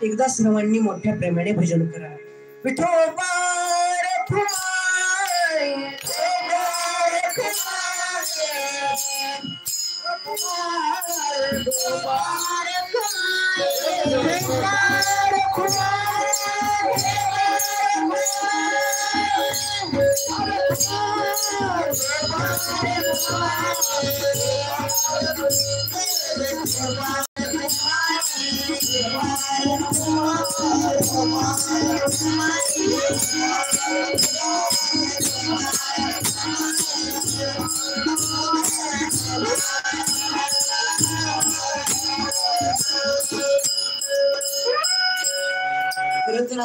एकदा सर्वांनी मोठ्या प्रेमाने भजन करा. विठोबा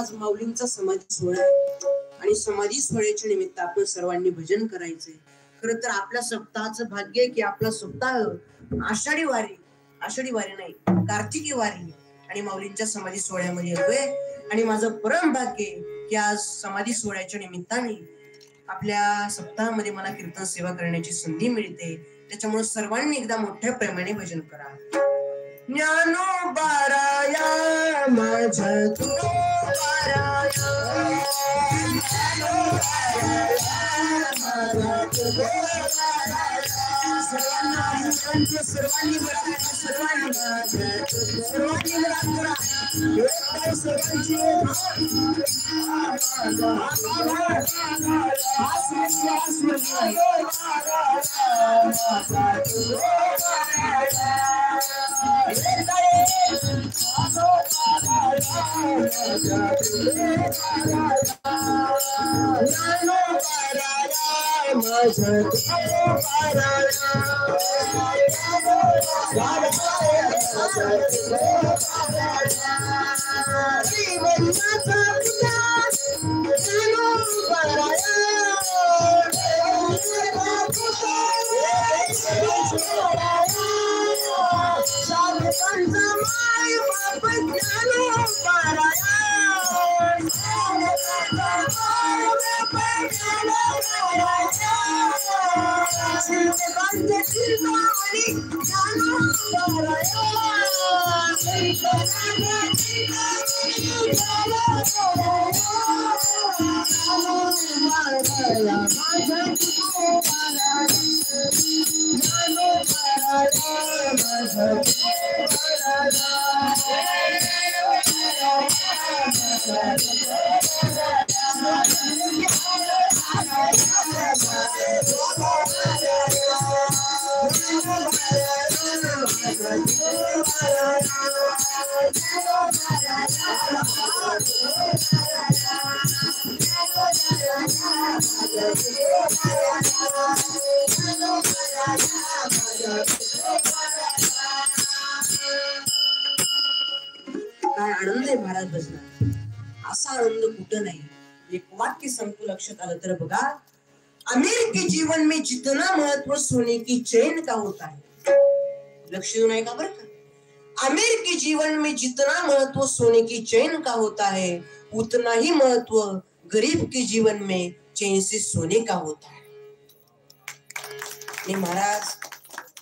आज माऊलींचा समाधी सोहळा आणि समाधी सोहळ्याच्या निमित्त आपण सर्वांनी भजन करायचंय. खरं तर आपल्या सप्ताहाचं भाग्य आहे की आपला सप्ताह आषाढी वारी नाही कार्तिकी वारी आणि माऊलींच्या समाधी सोहळ्यामध्ये येतोय. आणि माझं परम भाग्य आहे की आज समाधी सोहळ्याच्या निमित्ताने आपल्या सप्ताहामध्ये मला कीर्तन सेवा करण्याची संधी मिळते. त्याच्यामुळे सर्वांनी एकदा मोठ्या प्रेमाने भजन करा. ज्ञानोबाराया माझ्या काय आनंद आहे महाराज बसला. असा आनंद कुठं नाही. एक वाक्य सांगतो लक्षात आलं तर बघा. अमीर के जीवन में जितना महत्व सोने की चैन का होता है. लक्ष देऊ नाही का बरं का. अमीर के जीवन में जितना महत्व सोने की चैन का होता है उतना ही महत्व गरीब के जीवन में चैन से सोने का होता है. महाराज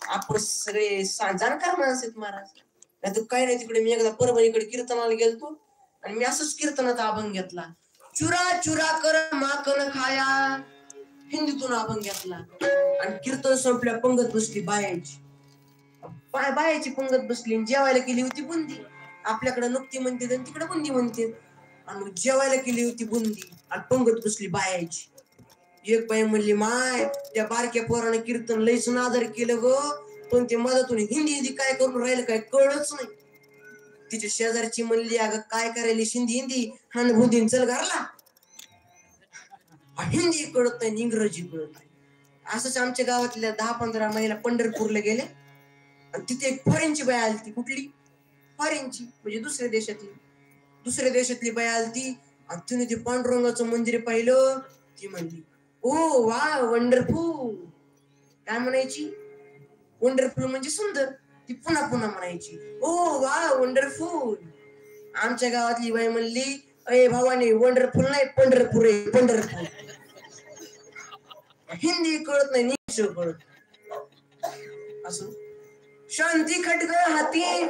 आपण सगळे जाणकार माणस आहेत महाराज. नाही तर काही नाही. तिकडे मी एकदा परभणीकडे कीर्तनाला गेलतो आणि मी असंच कीर्तनाचा अभंग घेतला. चुरा चुरा कर माखन खाया हिंदीतून अभंग घेतला आणि कीर्तन संपल्या पंगत बसली बायाची. बायाची पंगत बसली. जेवायला केली होती बुंदी. आपल्याकडे नुकती म्हणते आणि तिकडे बुंदी म्हणते. आणि जेवायला केली होती बुंदी आणि पंगत बसली बायाची. एक बाई म्हणली माय त्या बारक्या पोरानं कीर्तन लईच नादर केलं ग. पण ते मधातून हिंदी काय करून राहिलं काय कळलंच नाही. तिच्या शेजारची म्हणली अगं काय करायली हिंदी हान बुंदीन चल घरला. हिंदी कळत नाही इंग्रजी कळत नाही. असंच आमच्या गावातल्या 10-15 महिला पंढरपूरला गेले आणि तिथे एक फॉरेनची बाई आली. कुठली फॉरेनची म्हणजे दुसऱ्या देशातली बाई आली. आणि तिने ते पांडुरंगाचं मंदिर पाहिलं. ती म्हणली ओ वा वंडरफुल. काय म्हणायची. वंडरफुल म्हणजे सुंदर. ती पुन्हा म्हणायची ओ वा वंडरफुल. आमच्या गावातली बाई म्हणली अय भावाने वंडरफुल नाही पंढरपूर आहे पंढरपूर. हिंदी कळत नाही इंग्लिश कळत असं शांती खटकळ हाती